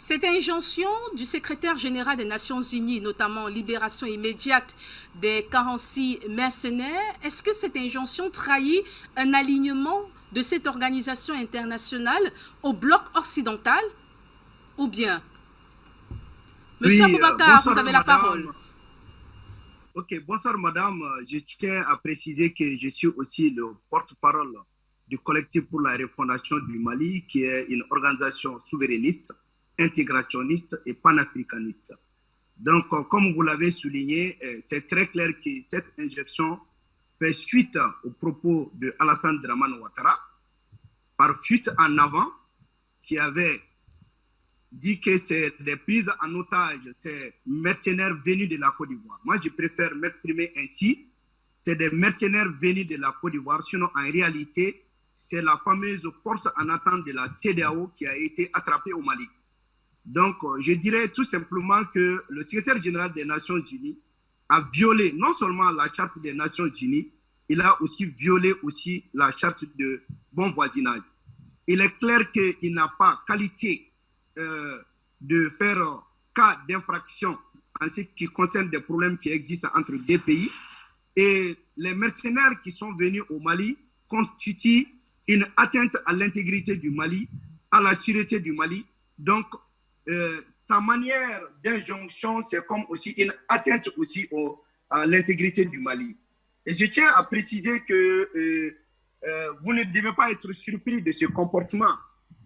Cette injonction du secrétaire général des Nations Unies, notamment libération immédiate des 46 mercenaires, est-ce que cette injonction trahit un alignement de cette organisation internationale au bloc occidental? Ou bien, Monsieur Aboubakar, vous avez la parole. Ok, bonsoir madame. Je tiens à préciser que je suis aussi le porte-parole du collectif pour la refondation du Mali, qui est une organisation souverainiste, intégrationniste et panafricaniste. Donc, comme vous l'avez souligné, c'est très clair que cette injection fait suite aux propos de Alassane Dramane Ouattara, par fuite en avant, qui avait dit que c'est des prises en otage, ces mercenaires venus de la Côte d'Ivoire. Moi, je préfère m'exprimer ainsi. C'est des mercenaires venus de la Côte d'Ivoire, sinon en réalité, c'est la fameuse force en attente de la CEDEAO qui a été attrapée au Mali. Donc, je dirais tout simplement que le secrétaire général des Nations Unies a violé non seulement la charte des Nations Unies, il a aussi violé aussi la charte de bon voisinage. Il est clair qu'il n'a pas qualité de faire cas d'infraction en ce qui concerne des problèmes qui existent entre deux pays. Et les mercenaires qui sont venus au Mali constituent une atteinte à l'intégrité du Mali, à la sûreté du Mali. Donc, sa manière d'injonction, c'est comme aussi une atteinte aussi à l'intégrité du Mali. Et je tiens à préciser que vous ne devez pas être surpris de ce comportement,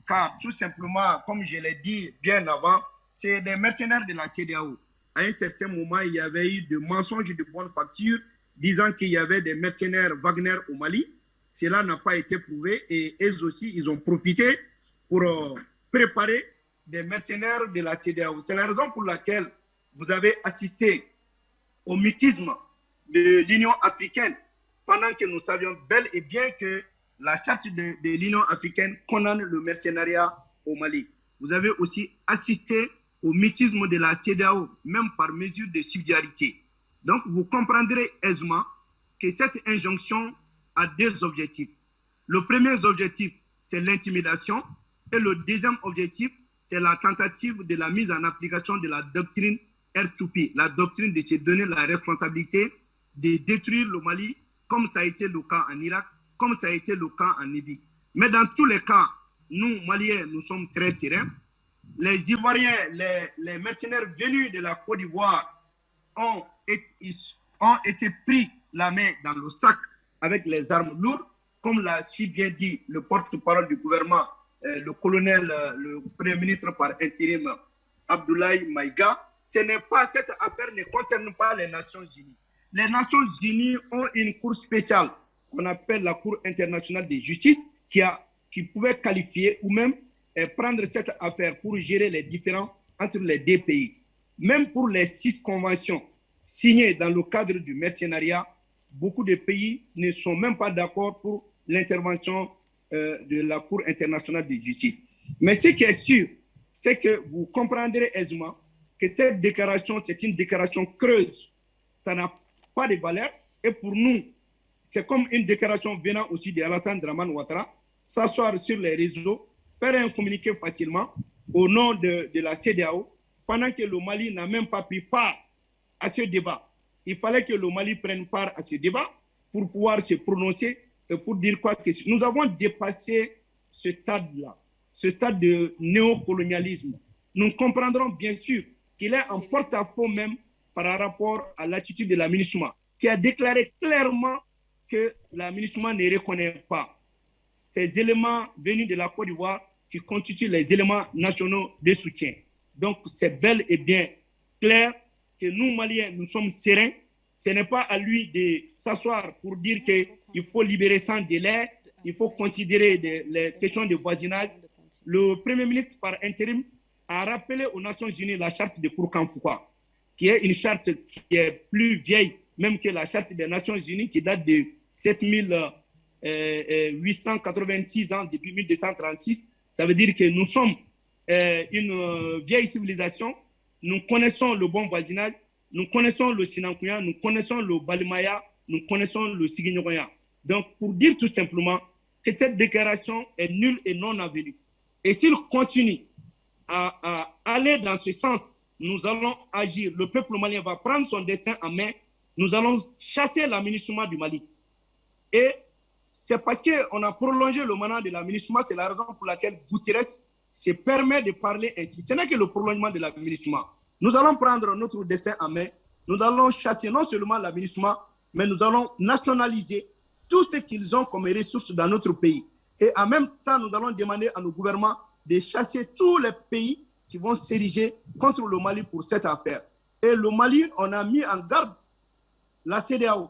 car tout simplement, comme je l'ai dit bien avant, c'est des mercenaires de la CEDEAO. À un certain moment, il y avait eu des mensonges de bonne facture disant qu'il y avait des mercenaires Wagner au Mali. Cela n'a pas été prouvé et eux aussi, ils ont profité pour préparer des mercenaires de la CEDEAO. C'est la raison pour laquelle vous avez assisté au mutisme de l'Union africaine pendant que nous savions bel et bien que la charte de l'Union africaine condamne le mercenariat au Mali. Vous avez aussi assisté au mutisme de la CEDEAO, même par mesure de subsidiarité. Donc, vous comprendrez aisément que cette injonction a deux objectifs. Le premier objectif, c'est l'intimidation, et le deuxième objectif, c'est la tentative de la mise en application de la doctrine R2P, la doctrine de se donner la responsabilité de détruire le Mali, comme ça a été le cas en Irak, comme ça a été le cas en Libye. Mais dans tous les cas, nous, Maliens, nous sommes très sereins. Les Ivoiriens, les mercenaires venus de la Côte d'Ivoire ont été pris la main dans le sac avec les armes lourdes, comme l'a si bien dit le porte-parole du gouvernement, le colonel, le premier ministre par intérim, Abdoulaye Maïga. Cette affaire ne concerne pas les Nations Unies. Les Nations Unies ont une cour spéciale qu'on appelle la Cour internationale de justice qui pouvait qualifier ou même prendre cette affaire pour gérer les différends entre les deux pays. Même pour les 6 conventions signées dans le cadre du mercenariat, beaucoup de pays ne sont même pas d'accord pour l'intervention de la Cour internationale de justice. Mais ce qui est sûr, c'est que vous comprendrez aisément que cette déclaration, c'est une déclaration creuse. Ça n'a pas de valeur. Et pour nous, c'est comme une déclaration venant aussi de Alassane Dramane Ouattara, s'asseoir sur les réseaux, faire un communiqué facilement au nom de la CEDEAO, pendant que le Mali n'a même pas pris part à ce débat. Il fallait que le Mali prenne part à ce débat pour pouvoir se prononcer et pour dire quoi que nous avons dépassé ce stade-là, ce stade de néocolonialisme. Nous comprendrons bien sûr qu'il est en porte-à-faux même par rapport à l'attitude de la MINUSMA, qui a déclaré clairement que la MINUSMA ne reconnaît pas ces éléments venus de la Côte d'Ivoire qui constituent les éléments nationaux de soutien. Donc, c'est bel et bien clair que nous, Maliens, nous sommes sereins. Ce n'est pas à lui de s'asseoir pour dire qu'il faut libérer sans délai, il faut considérer les questions de voisinage. Le Premier ministre, par intérim, a rappelé aux Nations Unies la charte de Kourkan-Foucault, qui est une charte qui est plus vieille même que la charte des Nations Unies, qui date de 7886 ans, depuis 1236. Ça veut dire que nous sommes une vieille civilisation. Nous connaissons le bon voisinage, nous connaissons le Sinankuya, nous connaissons le Balimaya, nous connaissons le Sigignoya. Donc, pour dire tout simplement que cette déclaration est nulle et non avenue. Et s'il continue à aller dans ce sens. Nous allons agir. Le peuple malien va prendre son destin en main. Nous allons chasser l'aménagement du Mali. Et c'est parce qu'on a prolongé le mandat de l'aménagement, c'est la raison pour laquelle Guterres se permet de parler ainsi. Ce n'est que le prolongement de l'aménagement. Nous allons prendre notre destin en main. Nous allons chasser non seulement l'aménagement, mais nous allons nationaliser tout ce qu'ils ont comme ressources dans notre pays. Et en même temps, nous allons demander à nos gouvernements de chasser tous les pays qui vont s'ériger contre le Mali pour cette affaire. Et le Mali, on a mis en garde la CEDEAO.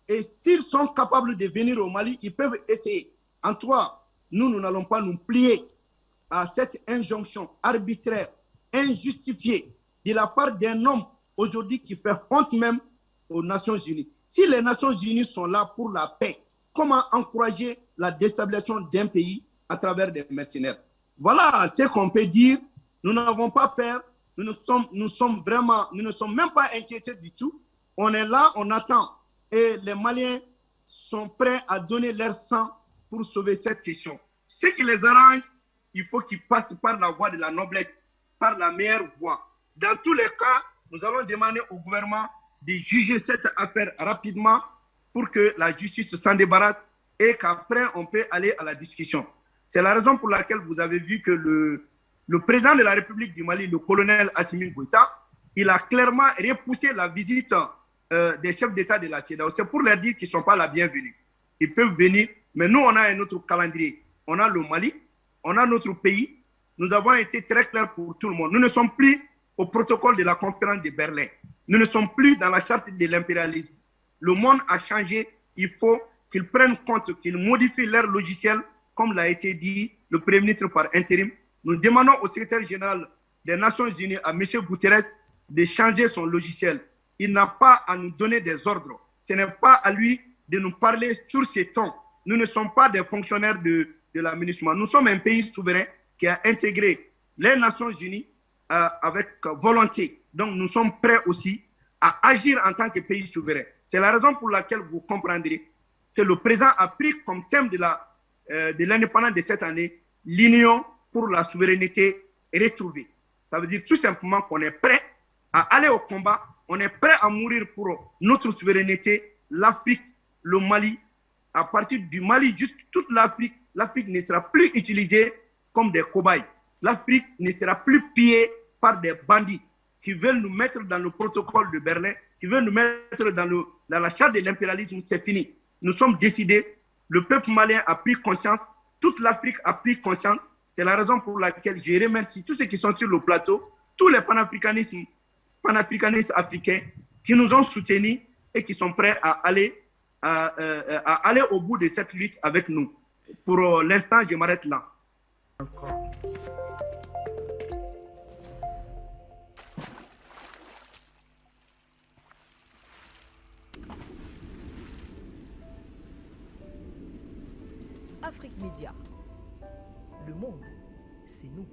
Et s'ils sont capables de venir au Mali, ils peuvent essayer. En toi, nous n'allons pas nous plier à cette injonction arbitraire, injustifiée, de la part d'un homme aujourd'hui qui fait honte même aux Nations Unies. Si les Nations Unies sont là pour la paix, comment encourager la déstabilisation d'un pays à travers des mercenaires? Voilà ce qu'on peut dire. Nous n'avons pas peur. Nous ne sommes même pas inquiétés du tout. On est là, on attend. Et les Maliens sont prêts à donner leur sang pour sauver cette question. Ce qui les arrange, il faut qu'ils passent par la voie de la noblesse, par la meilleure voie. Dans tous les cas, nous allons demander au gouvernement de juger cette affaire rapidement pour que la justice s'en débarrasse et qu'après, on peut aller à la discussion. C'est la raison pour laquelle vous avez vu que le président de la République du Mali, le colonel Assimi Goïta, il a clairement repoussé la visite des chefs d'État de la CEDEAO. C'est pour leur dire qu'ils ne sont pas la bienvenue. Ils peuvent venir, mais nous, on a un autre calendrier. On a le Mali, on a notre pays. Nous avons été très clairs pour tout le monde. Nous ne sommes plus au protocole de la conférence de Berlin. Nous ne sommes plus dans la charte de l'impérialisme. Le monde a changé. Il faut qu'ils prennent compte, qu'ils modifient leur logiciel, comme l'a été dit le Premier ministre par intérim. Nous demandons au secrétaire général des Nations Unies, à M. Guterres, de changer son logiciel. Il n'a pas à nous donner des ordres. Ce n'est pas à lui de nous parler sur ces tons. Nous ne sommes pas des fonctionnaires de l'aménagement. Nous sommes un pays souverain qui a intégré les Nations Unies avec volonté. Donc nous sommes prêts aussi à agir en tant que pays souverain. C'est la raison pour laquelle vous comprendrez que le président a pris comme thème de l'indépendance de cette année l'union pour la souveraineté retrouvée. Ça veut dire tout simplement qu'on est prêt à aller au combat, on est prêt à mourir pour notre souveraineté, l'Afrique, le Mali. À partir du Mali, juste toute l'Afrique, l'Afrique ne sera plus utilisée comme des cobayes. L'Afrique ne sera plus pillée par des bandits qui veulent nous mettre dans le protocole de Berlin, qui veulent nous mettre dans la charte de l'impérialisme. C'est fini. Nous sommes décidés. Le peuple malien a pris conscience. Toute l'Afrique a pris conscience. C'est la raison pour laquelle je remercie tous ceux qui sont sur le plateau, tous les panafricanistes africains qui nous ont soutenus et qui sont prêts à aller au bout de cette lutte avec nous. Pour l'instant, je m'arrête là. Afrique Média. Le monde, c'est nous.